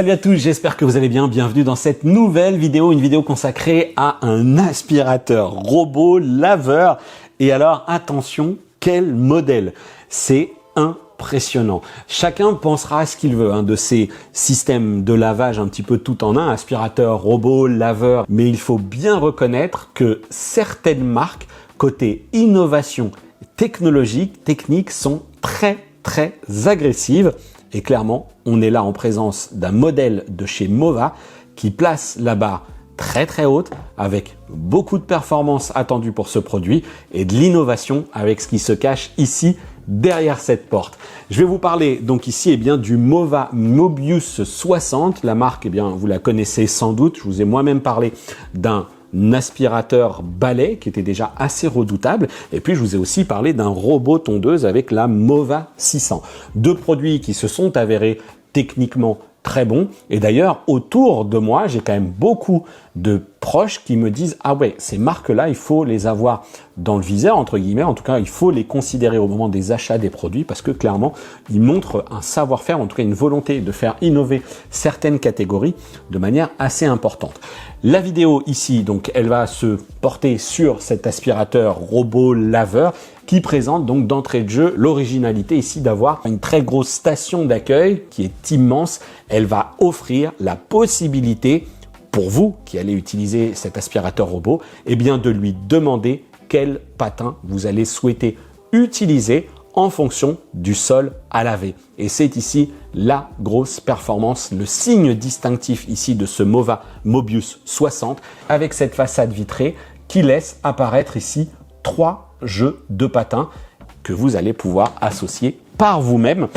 Salut à tous, j'espère que vous allez bien. Bienvenue dans cette nouvelle vidéo, une vidéo consacrée à un aspirateur robot laveur. Et alors, attention, quel modèle! C'est impressionnant. Chacun pensera à ce qu'il veut de ces systèmes de lavage un petit peu tout en un, aspirateur, robot, laveur. Mais il faut bien reconnaître que certaines marques, côté innovation technologique, technique, sont très agressives. Et clairement, on est là en présence d'un modèle de chez Mova qui place la barre très haute avec beaucoup de performances attendues pour ce produit et de l'innovation avec ce qui se cache ici derrière cette porte. Je vais vous parler donc ici du Mova Mobius 60. La marque, vous la connaissez sans doute. Je vous ai moi-même parlé d'un aspirateur balai qui était déjà assez redoutable, et puis je vous ai aussi parlé d'un robot tondeuse avec la Mova 600. Deux produits qui se sont avérés techniquement très bons, et d'ailleurs autour de moi j'ai quand même beaucoup de proches qui me disent ah ouais, ces marques-là il faut les avoir dans le viseur entre guillemets, en tout cas il faut les considérer au moment des achats des produits parce que clairement ils montrent un savoir-faire, en tout cas une volonté de faire innover certaines catégories de manière assez importante. La vidéo ici donc elle va se porter sur cet aspirateur robot laveur qui présente donc d'entrée de jeu l'originalité ici d'avoir une très grosse station d'accueil qui est immense. Elle va offrir la possibilité pour vous qui allez utiliser cet aspirateur robot, de lui demander quel patin vous allez souhaiter utiliser en fonction du sol à laver. Et c'est ici la grosse performance, le signe distinctif ici de ce Mova Mobius 60 avec cette façade vitrée qui laisse apparaître ici 3 jeux de patins que vous allez pouvoir associer par vous-même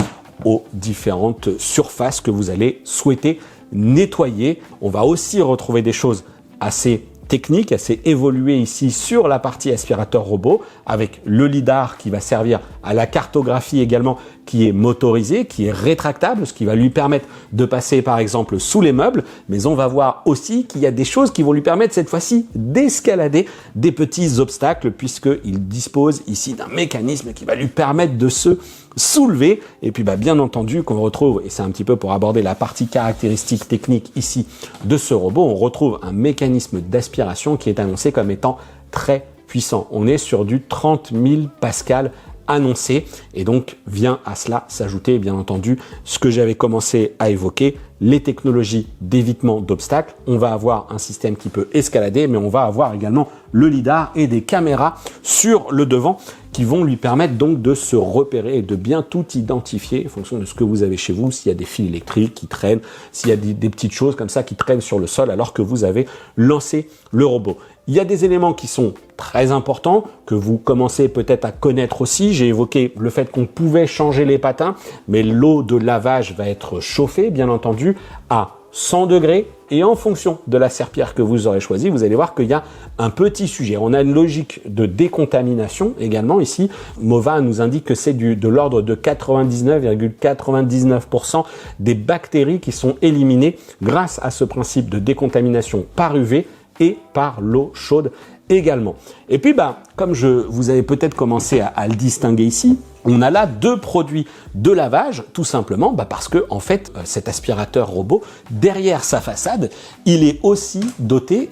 aux différentes surfaces que vous allez souhaiter nettoyer. On va aussi retrouver des choses assez techniques, assez évoluées ici sur la partie aspirateur robot avec le lidar qui va servir à la cartographie également, qui est motorisé, qui est rétractable, ce qui va lui permettre de passer par exemple sous les meubles, mais on va voir aussi qu'il y a des choses qui vont lui permettre cette fois-ci d'escalader des petits obstacles puisqu'il dispose ici d'un mécanisme qui va lui permettre de se soulever et puis bien entendu qu'on retrouve, et c'est un petit peu pour aborder la partie caractéristique technique ici de ce robot, on retrouve un mécanisme d'aspiration qui est annoncé comme étant très puissant. On est sur du 30 000 pascal annoncé et donc vient à cela s'ajouter bien entendu ce que j'avais commencé à évoquer, les technologies d'évitement d'obstacles. On va avoir un système qui peut escalader, mais on va avoir également le lidar et des caméras sur le devant qui vont lui permettre donc de se repérer et de bien tout identifier en fonction de ce que vous avez chez vous, s'il y a des fils électriques qui traînent, s'il y a des petites choses comme ça qui traînent sur le sol alors que vous avez lancé le robot. Il y a des éléments qui sont très importants, que vous commencez peut-être à connaître aussi. J'ai évoqué le fait qu'on pouvait changer les patins, mais l'eau de lavage va être chauffée, bien entendu, à 100 degrés. Et en fonction de la serpillière que vous aurez choisie, vous allez voir qu'il y a un petit sujet. On a une logique de décontamination également ici. Mova nous indique que c'est de l'ordre de 99,99% des bactéries qui sont éliminées grâce à ce principe de décontamination par UV et par l'eau chaude également. Et puis comme vous avez peut-être commencé à le distinguer ici, on a là deux produits de lavage tout simplement parce que en fait cet aspirateur robot derrière sa façade il est aussi doté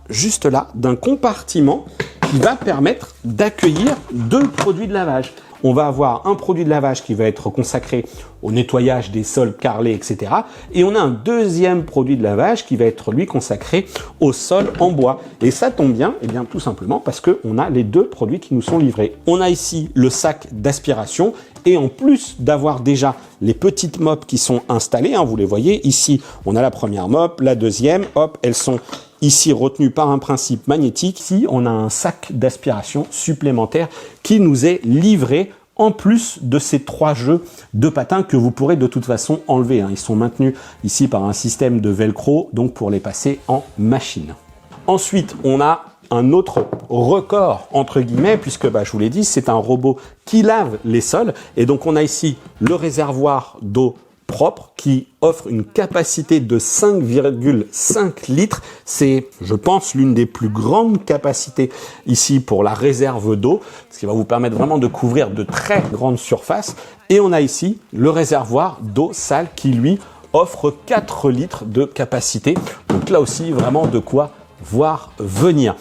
juste là d'un compartiment qui va permettre d'accueillir deux produits de lavage. On va avoir un produit de lavage qui va être consacré au nettoyage des sols carrelés, etc. Et on a un deuxième produit de lavage qui va être lui consacré au sol en bois. Et ça tombe bien, tout simplement parce qu'on a les deux produits qui nous sont livrés. On a ici le sac d'aspiration et en plus d'avoir déjà les petites mops qui sont installées, vous les voyez ici, on a la première mop, la deuxième, hop, elles sont ici retenues par un principe magnétique. Ici, on a un sac d'aspiration supplémentaire qui nous est livré en plus de ces 3 jeux de patins que vous pourrez de toute façon enlever. Ils sont maintenus ici par un système de velcro, donc pour les passer en machine. Ensuite, on a un autre record entre guillemets puisque je vous l'ai dit, c'est un robot qui lave les sols et donc on a ici le réservoir d'eau propre qui offre une capacité de 5,5 litres. C'est, je pense, l'une des plus grandes capacités ici pour la réserve d'eau, ce qui va vous permettre vraiment de couvrir de très grandes surfaces. Et on a ici le réservoir d'eau sale qui, lui, offre 4 litres de capacité. Donc là aussi, vraiment de quoi voir venir.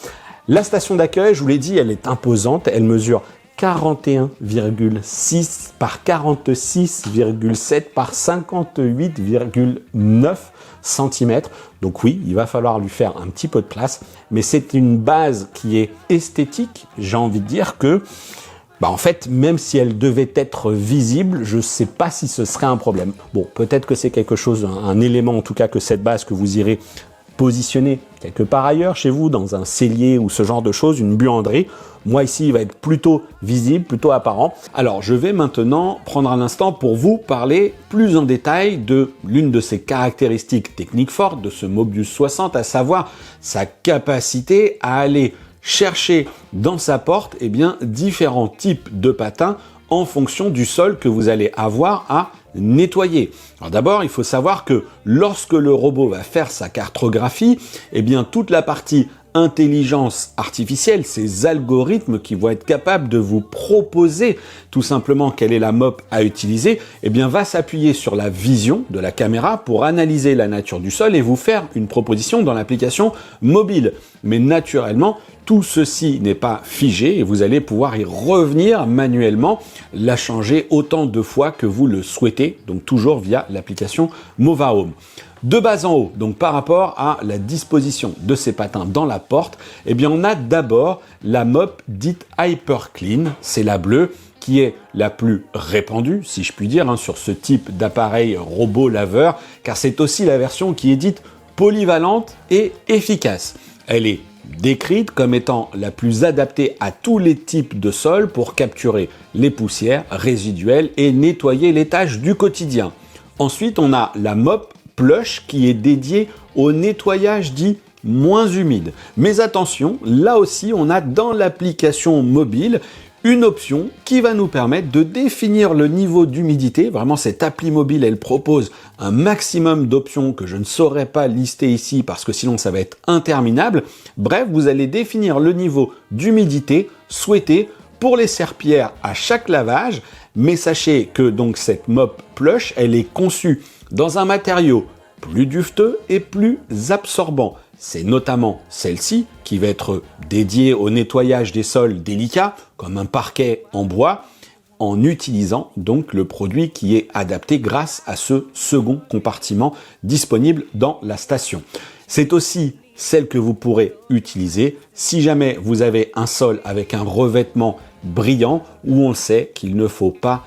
La station d'accueil, je vous l'ai dit, elle est imposante. Elle mesure 41,6 par 46,7 par 58,9 cm. Donc oui, il va falloir lui faire un petit peu de place, mais c'est une base qui est esthétique. J'ai envie de dire que, en fait, même si elle devait être visible, je ne sais pas si ce serait un problème. Bon, peut-être que c'est quelque chose, un élément en tout cas, que cette base que vous irez positionner quelque part ailleurs chez vous, dans un cellier ou ce genre de choses, une buanderie. Moi ici, il va être plutôt visible, plutôt apparent. Alors, je vais maintenant prendre un instant pour vous parler plus en détail de l'une de ses caractéristiques techniques fortes de ce Mobius 60, à savoir sa capacité à aller chercher dans sa porte différents types de patins en fonction du sol que vous allez avoir à nettoyer. Alors d'abord, il faut savoir que lorsque le robot va faire sa cartographie, toute la partie intelligence artificielle, ces algorithmes qui vont être capables de vous proposer tout simplement quelle est la mop à utiliser, va s'appuyer sur la vision de la caméra pour analyser la nature du sol et vous faire une proposition dans l'application mobile. Mais naturellement, tout ceci n'est pas figé et vous allez pouvoir y revenir manuellement, la changer autant de fois que vous le souhaitez, donc toujours via l'application Mova Home. De bas en haut, donc par rapport à la disposition de ces patins dans la porte, on a d'abord la mop dite Hyper Clean, c'est la bleue, qui est la plus répandue, si je puis dire, sur ce type d'appareil robot laveur, car c'est aussi la version qui est dite polyvalente et efficace. Elle est décrite comme étant la plus adaptée à tous les types de sols pour capturer les poussières résiduelles et nettoyer les tâches du quotidien. Ensuite, on a la mop Plush qui est dédiée au nettoyage dit moins humide. Mais attention, là aussi, on a dans l'application mobile une option qui va nous permettre de définir le niveau d'humidité. Vraiment, cette appli mobile, elle propose un maximum d'options que je ne saurais pas lister ici parce que sinon ça va être interminable. Bref, vous allez définir le niveau d'humidité souhaité pour les serpillères à chaque lavage. Mais sachez que donc cette mop Plush, elle est conçue dans un matériau plus duveteux et plus absorbant. C'est notamment celle-ci qui va être dédiée au nettoyage des sols délicats, comme un parquet en bois, en utilisant donc le produit qui est adapté grâce à ce second compartiment disponible dans la station. C'est aussi celle que vous pourrez utiliser si jamais vous avez un sol avec un revêtement brillant où on sait qu'il ne faut pas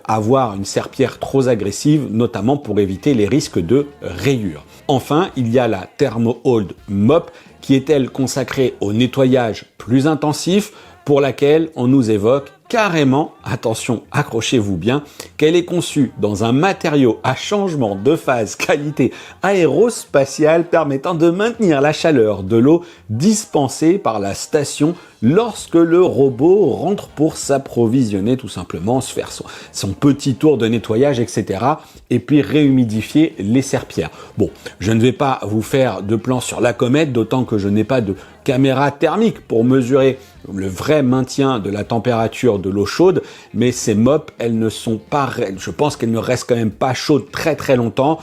avoir une serpillière trop agressive, notamment pour éviter les risques de rayures. Enfin, il y a la Thermo-Hold Mop qui est elle consacrée au nettoyage plus intensif, pour laquelle on nous évoque carrément, attention, accrochez-vous bien, qu'elle est conçue dans un matériau à changement de phase qualité aérospatiale permettant de maintenir la chaleur de l'eau dispensée par la station lorsque le robot rentre pour s'approvisionner tout simplement, se faire son petit tour de nettoyage, etc. et puis réhumidifier les serpillères. Bon, je ne vais pas vous faire de plan sur la comète, d'autant que je n'ai pas de caméra thermique pour mesurer le vrai maintien de la température de l'eau chaude, mais ces mops, elles ne sont pas, je pense qu'elles ne restent quand même pas chaudes très très longtemps.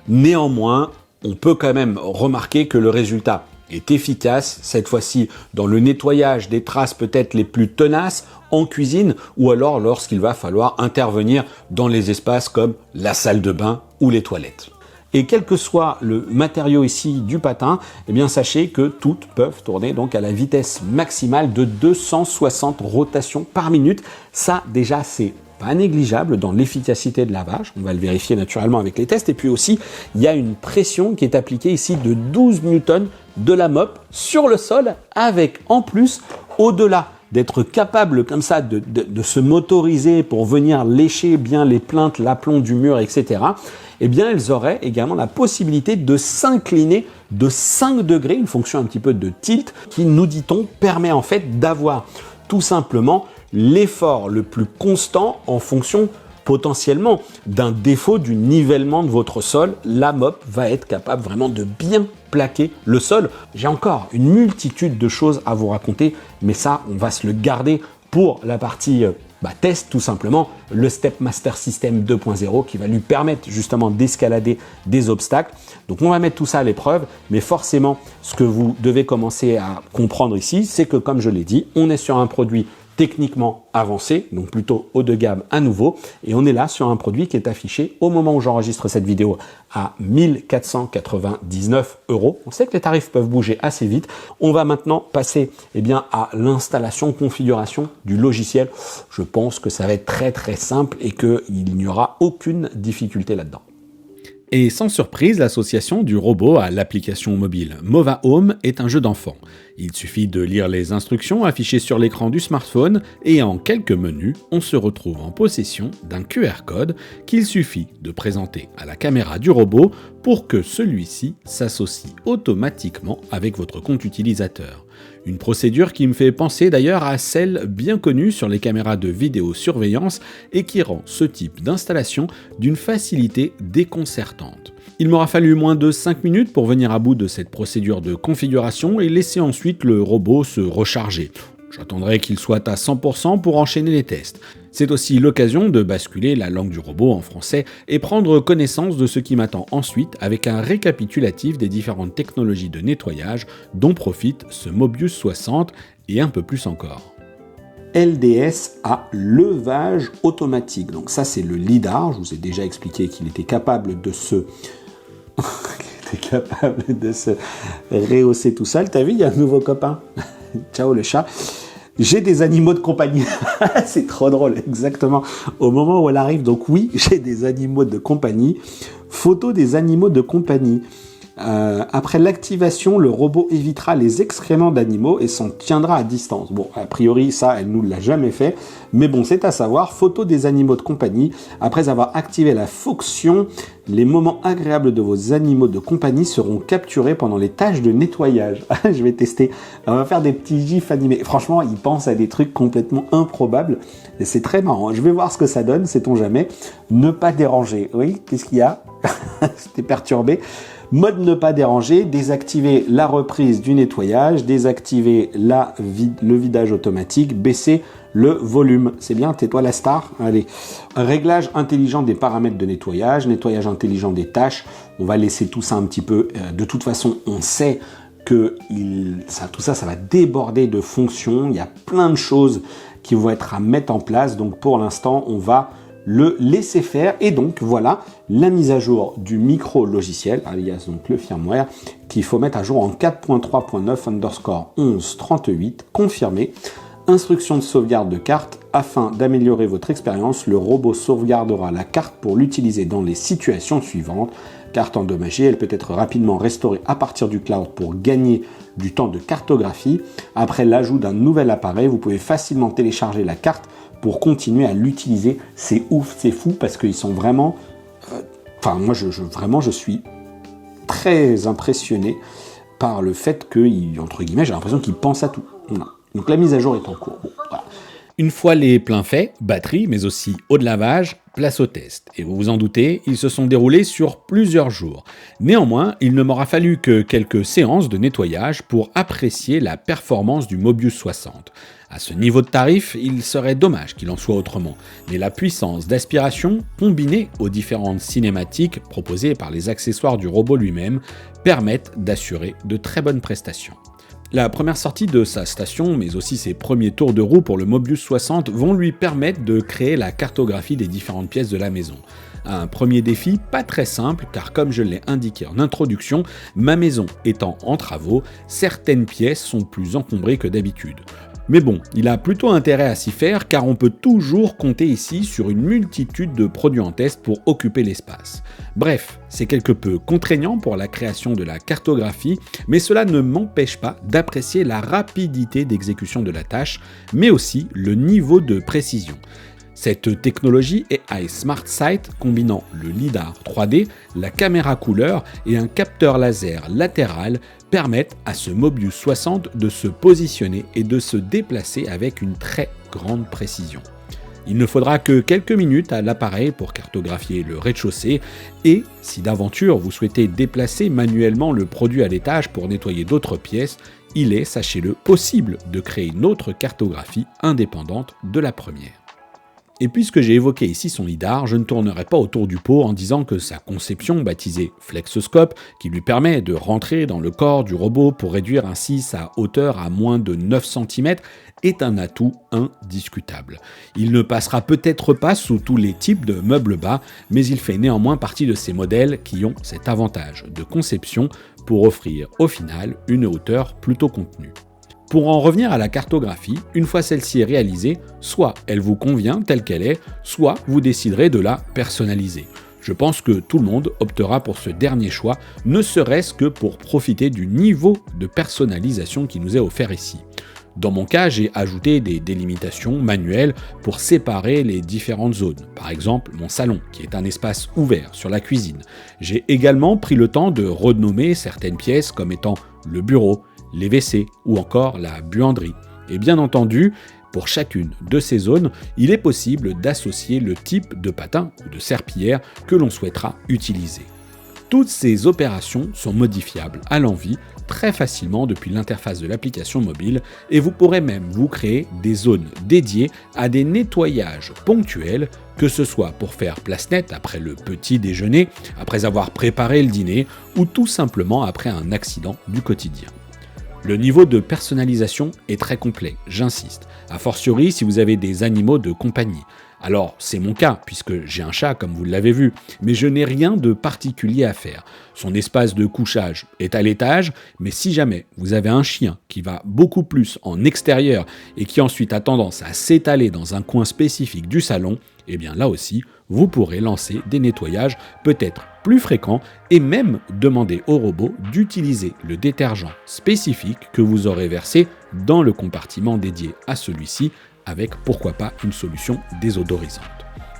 Néanmoins, on peut quand même remarquer que le résultat est efficace, cette fois-ci dans le nettoyage des traces peut-être les plus tenaces en cuisine ou alors lorsqu'il va falloir intervenir dans les espaces comme la salle de bain ou les toilettes. Et quel que soit le matériau ici du patin, eh bien sachez que toutes peuvent tourner donc à la vitesse maximale de 260 rotations par minute. Ça déjà c'est pas négligeable dans l'efficacité de lavage. On va le vérifier naturellement avec les tests. Et puis aussi, il y a une pression qui est appliquée ici de 12 newtons de la mop sur le sol avec en plus, au-delà d'être capable comme ça de se motoriser pour venir lécher bien les plinthes, l'aplomb du mur, etc., eh bien elles auraient également la possibilité de s'incliner de 5 degrés, une fonction un petit peu de tilt, qui, nous dit-on, permet en fait d'avoir tout simplement l'effort le plus constant en fonction potentiellement d'un défaut du nivellement de votre sol. La mop va être capable vraiment de bien plaquer le sol. J'ai encore une multitude de choses à vous raconter, mais ça, on va se le garder pour la partie teste tout simplement le Step Master System 2.0 qui va lui permettre justement d'escalader des obstacles. Donc on va mettre tout ça à l'épreuve, mais forcément ce que vous devez commencer à comprendre ici, c'est que comme je l'ai dit, on est sur un produit techniquement avancé, donc plutôt haut de gamme à nouveau, et on est là sur un produit qui est affiché au moment où j'enregistre cette vidéo à 1499 €. On sait que les tarifs peuvent bouger assez vite. On va maintenant passer à l'installation, configuration du logiciel. Je pense que ça va être très très simple et qu'il n'y aura aucune difficulté là-dedans. Et sans surprise, l'association du robot à l'application mobile Mova Home est un jeu d'enfant. Il suffit de lire les instructions affichées sur l'écran du smartphone et en quelques menus, on se retrouve en possession d'un QR code qu'il suffit de présenter à la caméra du robot pour que celui-ci s'associe automatiquement avec votre compte utilisateur. Une procédure qui me fait penser d'ailleurs à celle bien connue sur les caméras de vidéosurveillance et qui rend ce type d'installation d'une facilité déconcertante. Il m'aura fallu moins de 5 minutes pour venir à bout de cette procédure de configuration et laisser ensuite le robot se recharger. J'attendrai qu'il soit à 100% pour enchaîner les tests. C'est aussi l'occasion de basculer la langue du robot en français et prendre connaissance de ce qui m'attend ensuite avec un récapitulatif des différentes technologies de nettoyage dont profite ce Mobius 60 et un peu plus encore. LDS à levage automatique. Donc ça c'est le lidar, je vous ai déjà expliqué qu'il était capable de se rehausser tout seul. T'as vu, il y a un nouveau copain. Ciao le chat. J'ai des animaux de compagnie. C'est trop drôle, exactement. Au moment où elle arrive, donc oui, j'ai des animaux de compagnie. Photo des animaux de compagnie. Après l'activation, le robot évitera les excréments d'animaux et s'en tiendra à distance. Bon, a priori, ça, elle nous l'a jamais fait. Mais bon, c'est à savoir, photo des animaux de compagnie. Après avoir activé la fonction, les moments agréables de vos animaux de compagnie seront capturés pendant les tâches de nettoyage. Je vais tester. On va faire des petits gifs animés. Franchement, ils pensent à des trucs complètement improbables. Et c'est très marrant. Je vais voir ce que ça donne, sait-on jamais. Ne pas déranger. Oui, qu'est-ce qu'il y a? C'était perturbé. Mode ne pas déranger, désactiver la reprise du nettoyage, désactiver le vidage automatique, baisser le volume. C'est bien, tais-toi la star. Allez. Réglage intelligent des paramètres de nettoyage, nettoyage intelligent des tâches. On va laisser tout ça un petit peu. De toute façon, on sait que tout ça va déborder de fonctions. Il y a plein de choses qui vont être à mettre en place. Donc pour l'instant, on va le laisser faire et donc voilà la mise à jour du micro logiciel alias donc le firmware qu'il faut mettre à jour en 4.3.9_1138 confirmé. Instruction de sauvegarde de carte. Afin d'améliorer votre expérience, le robot sauvegardera la carte pour l'utiliser dans les situations suivantes. Carte endommagée, elle peut être rapidement restaurée à partir du cloud pour gagner du temps de cartographie. Après l'ajout d'un nouvel appareil, vous pouvez facilement télécharger la carte pour continuer à l'utiliser. C'est ouf, c'est fou parce qu'ils sont vraiment... moi, je suis très impressionné par le fait que, entre guillemets, j'ai l'impression qu'ils pensent à tout. Voilà. Donc la mise à jour est en cours. Bon, voilà. Une fois les pleins faits, batterie, mais aussi eau de lavage, place au test. Et vous vous en doutez, ils se sont déroulés sur plusieurs jours. Néanmoins, il ne m'aura fallu que quelques séances de nettoyage pour apprécier la performance du Mobius 60. À ce niveau de tarif, il serait dommage qu'il en soit autrement. Mais la puissance d'aspiration, combinée aux différentes cinématiques proposées par les accessoires du robot lui-même, permettent d'assurer de très bonnes prestations. La première sortie de sa station, mais aussi ses premiers tours de roue pour le Mobius 60 vont lui permettre de créer la cartographie des différentes pièces de la maison. Un premier défi pas très simple car comme je l'ai indiqué en introduction, ma maison étant en travaux, certaines pièces sont plus encombrées que d'habitude. Mais bon, il a plutôt intérêt à s'y faire car on peut toujours compter ici sur une multitude de produits en test pour occuper l'espace. Bref, c'est quelque peu contraignant pour la création de la cartographie, mais cela ne m'empêche pas d'apprécier la rapidité d'exécution de la tâche, mais aussi le niveau de précision. Cette technologie AI Smart Sight combinant le lidar 3D, la caméra couleur et un capteur laser latéral permettent à ce Mobius 60 de se positionner et de se déplacer avec une très grande précision. Il ne faudra que quelques minutes à l'appareil pour cartographier le rez-de-chaussée et, si d'aventure vous souhaitez déplacer manuellement le produit à l'étage pour nettoyer d'autres pièces, il est, sachez-le, possible de créer une autre cartographie indépendante de la première. Et puisque j'ai évoqué ici son lidar, je ne tournerai pas autour du pot en disant que sa conception, baptisée Flexoscope, qui lui permet de rentrer dans le corps du robot pour réduire ainsi sa hauteur à moins de 9 cm, est un atout indiscutable. Il ne passera peut-être pas sous tous les types de meubles bas, mais il fait néanmoins partie de ces modèles qui ont cet avantage de conception pour offrir au final une hauteur plutôt contenue. Pour en revenir à la cartographie, une fois celle-ci est réalisée, soit elle vous convient telle qu'elle est, soit vous déciderez de la personnaliser. Je pense que tout le monde optera pour ce dernier choix, ne serait-ce que pour profiter du niveau de personnalisation qui nous est offert ici. Dans mon cas, j'ai ajouté des délimitations manuelles pour séparer les différentes zones. Par exemple, mon salon, qui est un espace ouvert sur la cuisine. J'ai également pris le temps de renommer certaines pièces comme étant le bureau, les WC ou encore la buanderie. Et bien entendu, pour chacune de ces zones, il est possible d'associer le type de patin ou de serpillière que l'on souhaitera utiliser. Toutes ces opérations sont modifiables à l'envie très facilement depuis l'interface de l'application mobile et vous pourrez même vous créer des zones dédiées à des nettoyages ponctuels, que ce soit pour faire place nette après le petit déjeuner, après avoir préparé le dîner ou tout simplement après un accident du quotidien. Le niveau de personnalisation est très complet, j'insiste, a fortiori si vous avez des animaux de compagnie. Alors, c'est mon cas, puisque j'ai un chat, comme vous l'avez vu, mais je n'ai rien de particulier à faire. Son espace de couchage est à l'étage, mais si jamais vous avez un chien qui va beaucoup plus en extérieur et qui ensuite a tendance à s'étaler dans un coin spécifique du salon, eh bien là aussi, vous pourrez lancer des nettoyages peut-être plus fréquents et même demander au robot d'utiliser le détergent spécifique que vous aurez versé dans le compartiment dédié à celui-ci, avec pourquoi pas une solution désodorisante.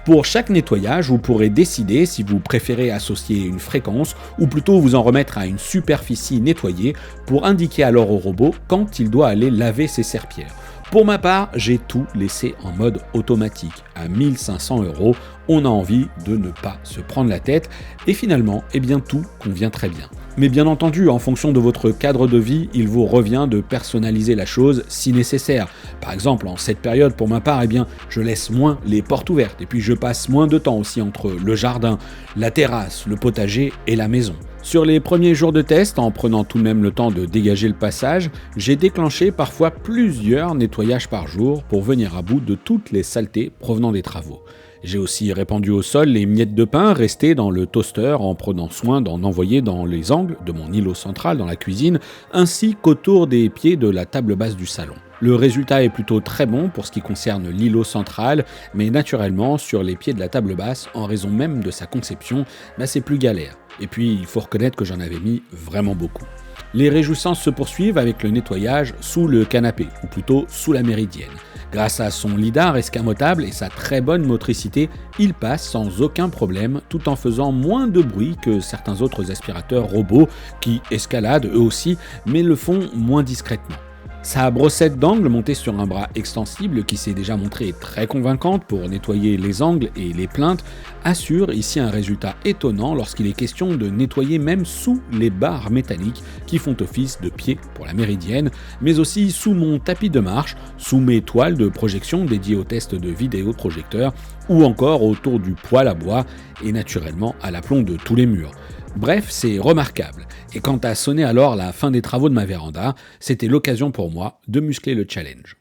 Pour chaque nettoyage, vous pourrez décider si vous préférez associer une fréquence ou plutôt vous en remettre à une superficie nettoyée pour indiquer alors au robot quand il doit aller laver ses serpillères. Pour ma part, j'ai tout laissé en mode automatique. À 1 500 €, on a envie de ne pas se prendre la tête et finalement, tout convient très bien. Mais bien entendu, en fonction de votre cadre de vie, il vous revient de personnaliser la chose si nécessaire. Par exemple, en cette période, pour ma part, je laisse moins les portes ouvertes et puis je passe moins de temps aussi entre le jardin, la terrasse, le potager et la maison. Sur les premiers jours de test, en prenant tout de même le temps de dégager le passage, j'ai déclenché parfois plusieurs nettoyages par jour pour venir à bout de toutes les saletés provenant des travaux. J'ai aussi répandu au sol les miettes de pain restées dans le toaster en prenant soin d'en envoyer dans les angles de mon îlot central dans la cuisine, ainsi qu'autour des pieds de la table basse du salon. Le résultat est plutôt très bon pour ce qui concerne l'îlot central, mais naturellement, sur les pieds de la table basse, en raison même de sa conception, c'est plus galère. Et puis, il faut reconnaître que j'en avais mis vraiment beaucoup. Les réjouissances se poursuivent avec le nettoyage sous le canapé, ou plutôt sous la méridienne. Grâce à son lidar escamotable et sa très bonne motricité, il passe sans aucun problème tout en faisant moins de bruit que certains autres aspirateurs robots qui escaladent eux aussi, mais le font moins discrètement. Sa brossette d'angle montée sur un bras extensible qui s'est déjà montrée très convaincante pour nettoyer les angles et les plinthes assure ici un résultat étonnant lorsqu'il est question de nettoyer même sous les barres métalliques qui font office de pieds pour la méridienne, mais aussi sous mon tapis de marche, sous mes toiles de projection dédiées au test de vidéoprojecteur ou encore autour du poêle à bois et naturellement à l'aplomb de tous les murs. Bref, c'est remarquable. Et quand a sonné alors la fin des travaux de ma véranda, c'était l'occasion pour moi de muscler le challenge.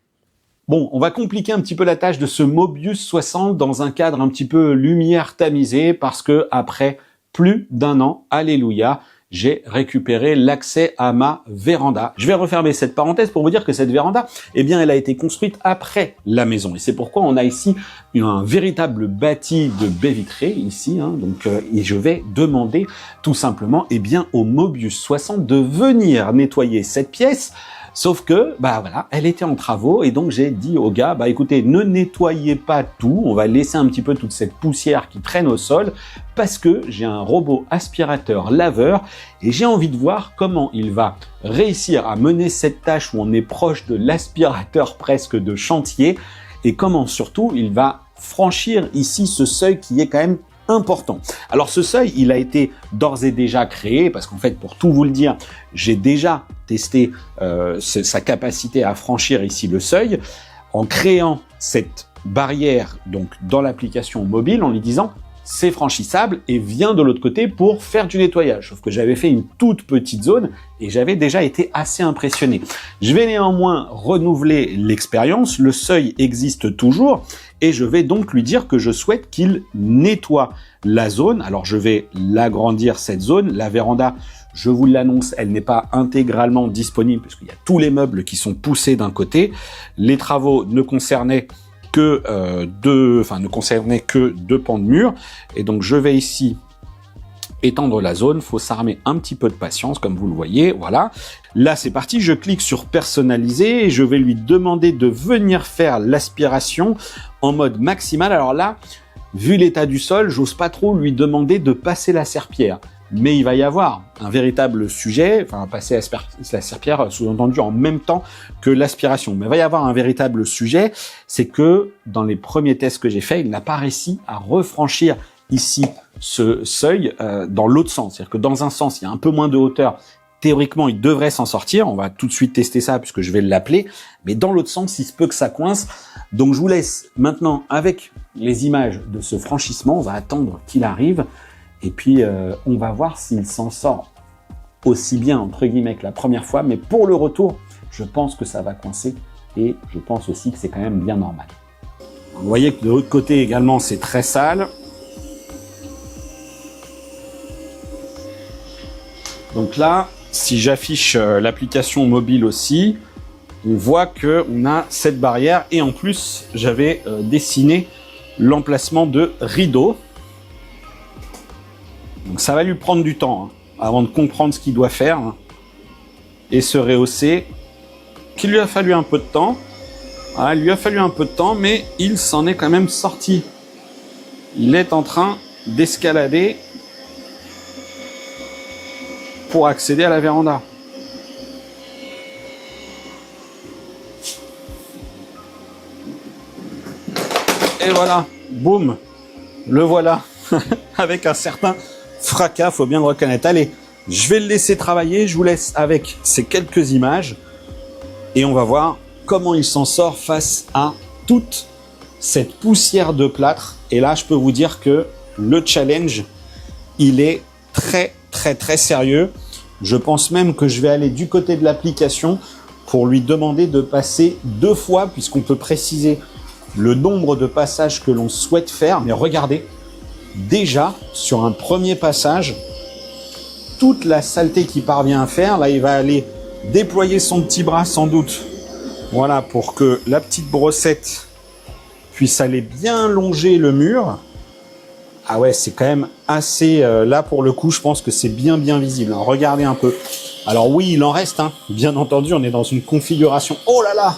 Bon, on va compliquer un petit peu la tâche de ce Mobius 60 dans un cadre un petit peu lumière tamisée parce que après plus d'1 an, alléluia, j'ai récupéré l'accès à ma véranda. Je vais refermer cette parenthèse pour vous dire que cette véranda, elle a été construite après la maison. Et c'est pourquoi on a ici un véritable bâti de baies vitrées, ici. Et je vais demander tout simplement, au Mobius 60 de venir nettoyer cette pièce. Sauf que, elle était en travaux et donc j'ai dit au gars, écoutez, ne nettoyez pas tout, on va laisser un petit peu toute cette poussière qui traîne au sol parce que j'ai un robot aspirateur laveur et j'ai envie de voir comment il va réussir à mener cette tâche où on est proche de l'aspirateur presque de chantier et comment surtout il va franchir ici ce seuil qui est quand même important. Alors ce seuil, il a été d'ores et déjà créé parce qu'en fait, pour tout vous le dire, j'ai déjà testé sa capacité à franchir ici le seuil en créant cette barrière donc dans l'application mobile en lui disant c'est franchissable et viens de l'autre côté pour faire du nettoyage. Sauf que j'avais fait une toute petite zone et j'avais déjà été assez impressionné. Je vais néanmoins renouveler l'expérience, le seuil existe toujours et je vais donc lui dire que je souhaite qu'il nettoie la zone. Alors je vais l'agrandir cette zone, la véranda, je vous l'annonce, elle n'est pas intégralement disponible puisqu'il y a tous les meubles qui sont poussés d'un côté. Les travaux ne concernaient que deux pans de mur. Et donc, je vais ici étendre la zone. Faut s'armer un petit peu de patience, comme vous le voyez. Voilà. Là, c'est parti. Je clique sur personnaliser et je vais lui demander de venir faire l'aspiration en mode maximal. Alors là, vu l'état du sol, j'ose pas trop lui demander de passer la serpillière. Mais il va y avoir un véritable sujet, enfin passer la serpillière sous-entendu en même temps que l'aspiration. Mais il va y avoir un véritable sujet, c'est que dans les premiers tests que j'ai faits, il n'a pas réussi à refranchir ici ce seuil dans l'autre sens. C'est-à-dire que dans un sens, il y a un peu moins de hauteur. Théoriquement, il devrait s'en sortir. On va tout de suite tester ça puisque je vais l'appeler. Mais dans l'autre sens, il se peut que ça coince. Donc je vous laisse maintenant avec les images de ce franchissement. On va attendre qu'il arrive. Et puis, on va voir s'il s'en sort aussi bien, entre guillemets, que la première fois. Mais pour le retour, je pense que ça va coincer. Et je pense aussi que c'est quand même bien normal. Vous voyez que de l'autre côté également, c'est très sale. Donc là, si j'affiche l'application mobile aussi, on voit qu'on a cette barrière. Et en plus, j'avais dessiné l'emplacement de rideaux. Donc ça va lui prendre du temps avant de comprendre ce qu'il doit faire et se rehausser. Qu'il lui a fallu un peu de temps. Voilà, il lui a fallu un peu de temps, mais il s'en est quand même sorti. Il est en train d'escalader pour accéder à la véranda. Et voilà, boum, le voilà, avec un certain fracas, faut bien le reconnaître. Allez, je vais le laisser travailler, je vous laisse avec ces quelques images et on va voir comment il s'en sort face à toute cette poussière de plâtre. Et là, je peux vous dire que le challenge, il est très sérieux. Je pense même que je vais aller du côté de l'application pour lui demander de passer 2 fois, puisqu'on peut préciser le nombre de passages que l'on souhaite faire. Mais regardez, déjà, sur un premier passage, toute la saleté qu'il parvient à faire, là, il va aller déployer son petit bras, sans doute. Voilà, pour que la petite brossette puisse aller bien longer le mur. Ah ouais, c'est quand même assez... là, pour le coup, je pense que c'est bien visible. Regardez un peu. Alors oui, il en reste, bien entendu, on est dans une configuration... Oh là là,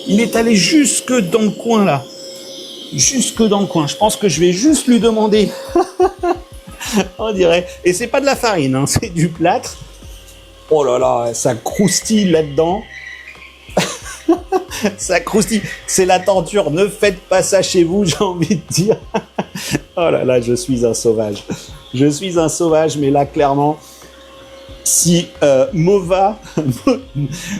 il est allé jusque dans le coin, là. Jusque dans le coin. Je pense que je vais juste lui demander... On dirait... Et c'est pas de la farine, c'est du plâtre. Oh là là, ça croustille là-dedans. Ça croustille. C'est la torture. Ne faites pas ça chez vous, j'ai envie de dire. Oh là là, je suis un sauvage. Je suis un sauvage, mais là, clairement, si Mova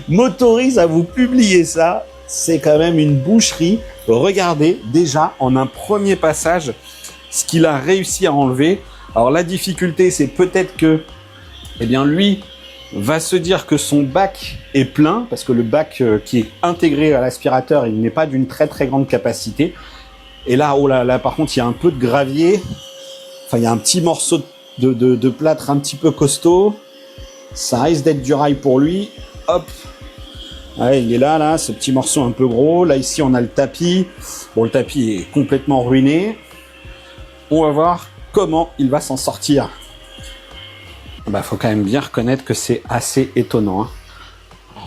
m'autorise à vous publier ça, c'est quand même une boucherie. Regardez déjà en un premier passage ce qu'il a réussi à enlever. Alors la difficulté, c'est peut-être que, eh bien, lui va se dire que son bac est plein, parce que le bac qui est intégré à l'aspirateur, il n'est pas d'une très grande capacité. Et là, oh là là, par contre, il y a un peu de gravier. Enfin, il y a un petit morceau de plâtre un petit peu costaud. Ça risque d'être du rail pour lui. Hop. Ouais, il est là, ce petit morceau un peu gros. Là, ici, on a le tapis. Bon, le tapis est complètement ruiné. On va voir comment il va s'en sortir. Bah, faut quand même bien reconnaître que c'est assez étonnant.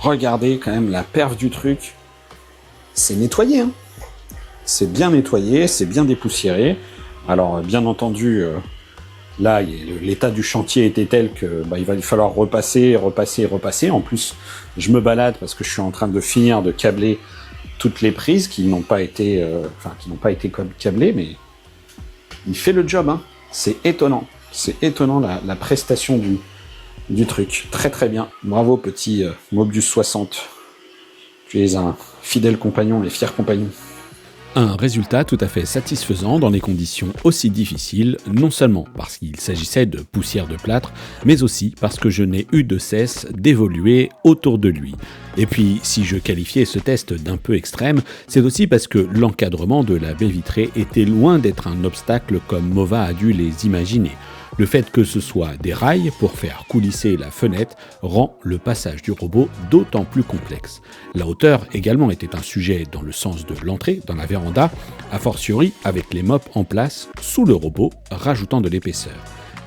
Regardez quand même la perf du truc. C'est nettoyé, C'est bien nettoyé, c'est bien dépoussiéré. Alors, bien entendu, là, l'état du chantier était tel que il va falloir repasser. En plus, je me balade parce que je suis en train de finir de câbler toutes les prises qui n'ont pas été, câblées, mais il fait le job. C'est étonnant. C'est étonnant la prestation du truc. Très bien. Bravo, petit Mobius 60. Tu es un fidèle compagnon et fier compagnon. Un résultat tout à fait satisfaisant dans des conditions aussi difficiles, non seulement parce qu'il s'agissait de poussière de plâtre, mais aussi parce que je n'ai eu de cesse d'évoluer autour de lui. Et puis, si je qualifiais ce test d'un peu extrême, c'est aussi parce que l'encadrement de la baie vitrée était loin d'être un obstacle comme Mova a dû les imaginer. Le fait que ce soit des rails pour faire coulisser la fenêtre rend le passage du robot d'autant plus complexe. La hauteur également était un sujet dans le sens de l'entrée dans la véranda, a fortiori avec les mops en place sous le robot, rajoutant de l'épaisseur.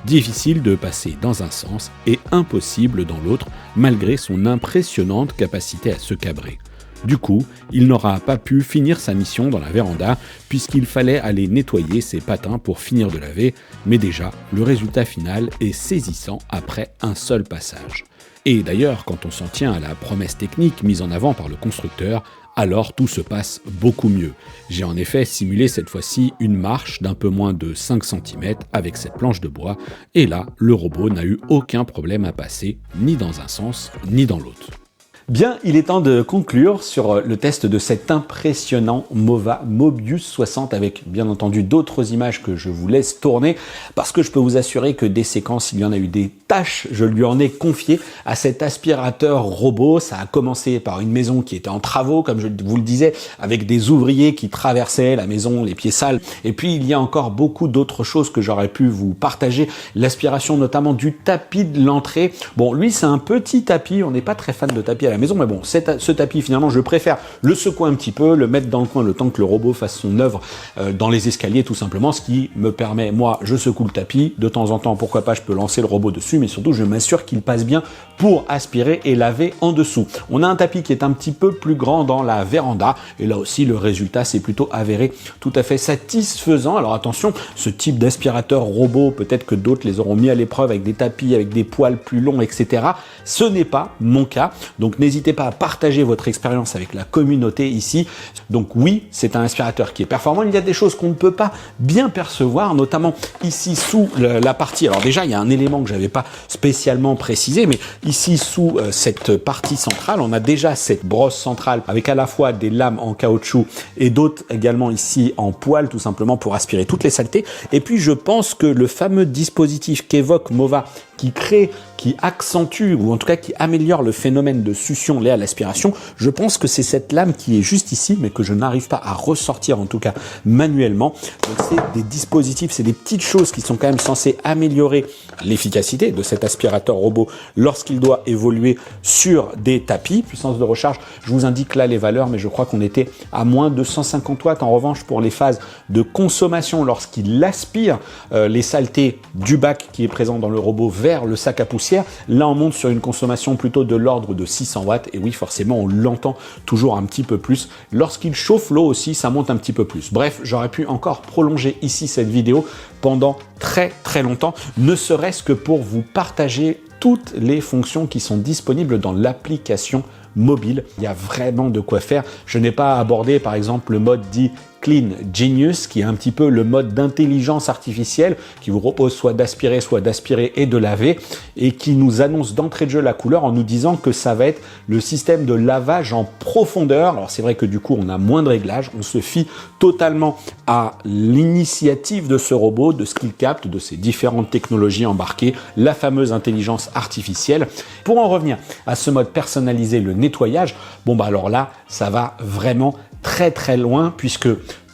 Difficile de passer dans un sens et impossible dans l'autre, malgré son impressionnante capacité à se cabrer. Du coup, il n'aura pas pu finir sa mission dans la véranda puisqu'il fallait aller nettoyer ses patins pour finir de laver, mais déjà, le résultat final est saisissant après un seul passage. Et d'ailleurs, quand on s'en tient à la promesse technique mise en avant par le constructeur, alors tout se passe beaucoup mieux. J'ai en effet simulé cette fois-ci une marche d'un peu moins de 5 cm avec cette planche de bois, et là, le robot n'a eu aucun problème à passer, ni dans un sens, ni dans l'autre. Bien, il est temps de conclure sur le test de cet impressionnant Mova Mobius 60 avec bien entendu d'autres images que je vous laisse tourner parce que je peux vous assurer que des séquences, il y en a eu des tâches, je lui en ai confié à cet aspirateur robot. Ça a commencé par une maison qui était en travaux, comme je vous le disais, avec des ouvriers qui traversaient la maison, les pieds sales. Et puis, il y a encore beaucoup d'autres choses que j'aurais pu vous partager. L'aspiration notamment du tapis de l'entrée. Bon, lui, c'est un petit tapis. On n'est pas très fan de tapis à la maison, mais bon, ce tapis, finalement, je préfère le secouer un petit peu, le mettre dans le coin le temps que le robot fasse son œuvre dans les escaliers, tout simplement, ce qui me permet, moi, je secoue le tapis. De temps en temps, pourquoi pas, je peux lancer le robot dessus, mais surtout, je m'assure qu'il passe bien pour aspirer et laver en dessous. On a un tapis qui est un petit peu plus grand dans la véranda, et là aussi, le résultat s'est plutôt avéré tout à fait satisfaisant. Alors attention, ce type d'aspirateur robot, peut-être que d'autres les auront mis à l'épreuve avec des tapis, avec des poils plus longs, etc. Ce n'est pas mon cas, donc n'hésitez pas à partager votre expérience avec la communauté ici. Donc oui, c'est un aspirateur qui est performant. Il y a des choses qu'on ne peut pas bien percevoir, notamment ici sous la partie. Alors déjà, il y a un élément que j'avais pas spécialement précisé, mais ici sous cette partie centrale, on a déjà cette brosse centrale avec à la fois des lames en caoutchouc et d'autres également ici en poil, tout simplement pour aspirer toutes les saletés. Et puis je pense que le fameux dispositif qu'évoque Mova, qui accentue ou en tout cas qui améliore le phénomène de succion lié à l'aspiration, je pense que c'est cette lame qui est juste ici mais que je n'arrive pas à ressortir en tout cas manuellement. Donc c'est des dispositifs, c'est des petites choses qui sont quand même censées améliorer l'efficacité de cet aspirateur robot lorsqu'il doit évoluer sur des tapis. Puissance de recharge, je vous indique là les valeurs, mais je crois qu'on était à moins de 150 watts. En revanche, pour les phases de consommation, lorsqu'il aspire les saletés du bac qui est présent dans le robot vers le sac à poussière, là on monte sur une consommation plutôt de l'ordre de 600 watts, et oui forcément on l'entend toujours un petit peu plus. Lorsqu'il chauffe l'eau aussi, ça monte un petit peu plus. Bref, j'aurais pu encore prolonger ici cette vidéo pendant très longtemps, ne serait-ce que pour vous partager toutes les fonctions qui sont disponibles dans l'application mobile. Il y a vraiment de quoi faire. Je n'ai pas abordé par exemple le mode dit Clean Genius, qui est un petit peu le mode d'intelligence artificielle qui vous propose soit d'aspirer et de laver, et qui nous annonce d'entrée de jeu la couleur en nous disant que ça va être le système de lavage en profondeur. Alors c'est vrai que du coup on a moins de réglages, on se fie totalement à l'initiative de ce robot, de ce qu'il capte, de ses différentes technologies embarquées, la fameuse intelligence artificielle. Pour en revenir à ce mode personnalisé, le nettoyage, bon bah alors là ça va vraiment très loin, puisque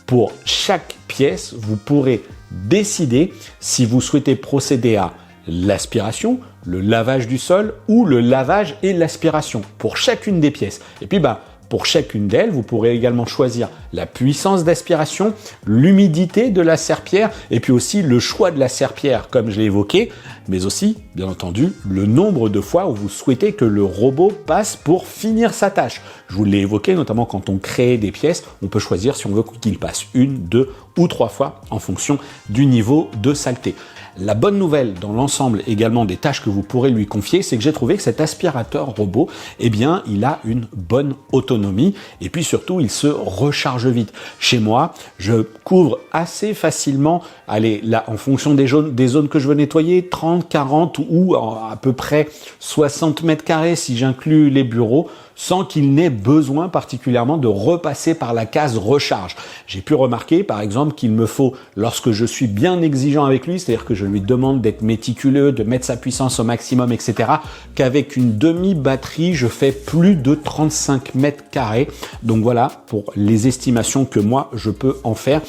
pour chaque pièce, vous pourrez décider si vous souhaitez procéder à l'aspiration, le lavage du sol ou le lavage et l'aspiration pour chacune des pièces. Et puis pour chacune d'elles, vous pourrez également choisir la puissance d'aspiration, l'humidité de la serpillière et puis aussi le choix de la serpillière comme je l'ai évoqué, mais aussi, bien entendu, le nombre de fois où vous souhaitez que le robot passe pour finir sa tâche. Je vous l'ai évoqué, notamment quand on crée des pièces, on peut choisir si on veut qu'il passe 1, 2 ou 3 fois en fonction du niveau de saleté. La bonne nouvelle dans l'ensemble également des tâches que vous pourrez lui confier, c'est que j'ai trouvé que cet aspirateur robot, eh bien, il a une bonne autonomie et puis surtout, il se recharge vite. Chez moi, je couvre assez facilement allez, là, en fonction des zones que je veux nettoyer, 30, 40 ou à peu près 60 mètres carrés si j'inclus les bureaux, sans qu'il n'ait besoin particulièrement de repasser par la case recharge. J'ai pu remarquer par exemple qu'il me faut, lorsque je suis bien exigeant avec lui, c'est-à-dire que je lui demande d'être méticuleux, de mettre sa puissance au maximum, etc., qu'avec une demi-batterie, je fais plus de 35 mètres carrés. Donc voilà pour les estimations que moi je peux en faire.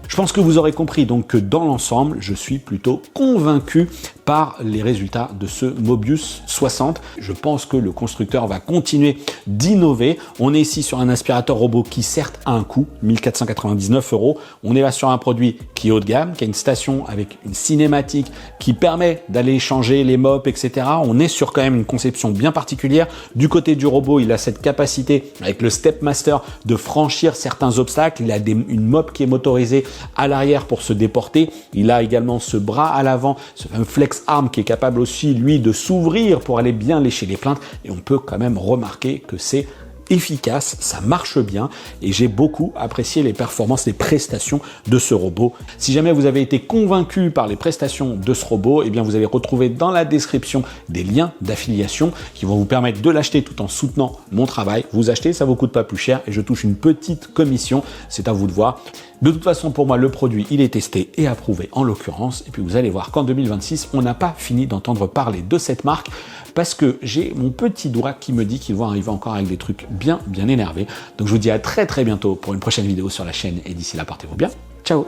Je pense que vous aurez compris donc que dans l'ensemble, je suis plutôt convaincu par les résultats de ce Mobius 60. Je pense que le constructeur va continuer d'innover. On est ici sur un aspirateur robot qui certes a un coût, 1499 €. On est là sur un produit qui est haut de gamme, qui a une station avec une cinématique qui permet d'aller changer les mops, etc. On est sur quand même une conception bien particulière. Du côté du robot, il a cette capacité avec le Stepmaster de franchir certains obstacles. Il a une mop qui est motorisée à l'arrière pour se déporter. Il a également ce bras à l'avant, ce fameux flex arm qui est capable aussi, lui, de s'ouvrir pour aller bien lécher les plaintes. Et on peut quand même remarquer que c'est efficace, ça marche bien et j'ai beaucoup apprécié les performances, les prestations de ce robot. Si jamais vous avez été convaincu par les prestations de ce robot, eh bien vous allez retrouver dans la description des liens d'affiliation qui vont vous permettre de l'acheter tout en soutenant mon travail. Vous achetez, ça vous coûte pas plus cher et je touche une petite commission, c'est à vous de voir. De toute façon, pour moi, le produit, il est testé et approuvé en l'occurrence. Et puis, vous allez voir qu'en 2026, on n'a pas fini d'entendre parler de cette marque parce que j'ai mon petit doigt qui me dit qu'ils vont arriver encore avec des trucs bien énervés. Donc, je vous dis à très bientôt pour une prochaine vidéo sur la chaîne et d'ici là, portez-vous bien. Ciao!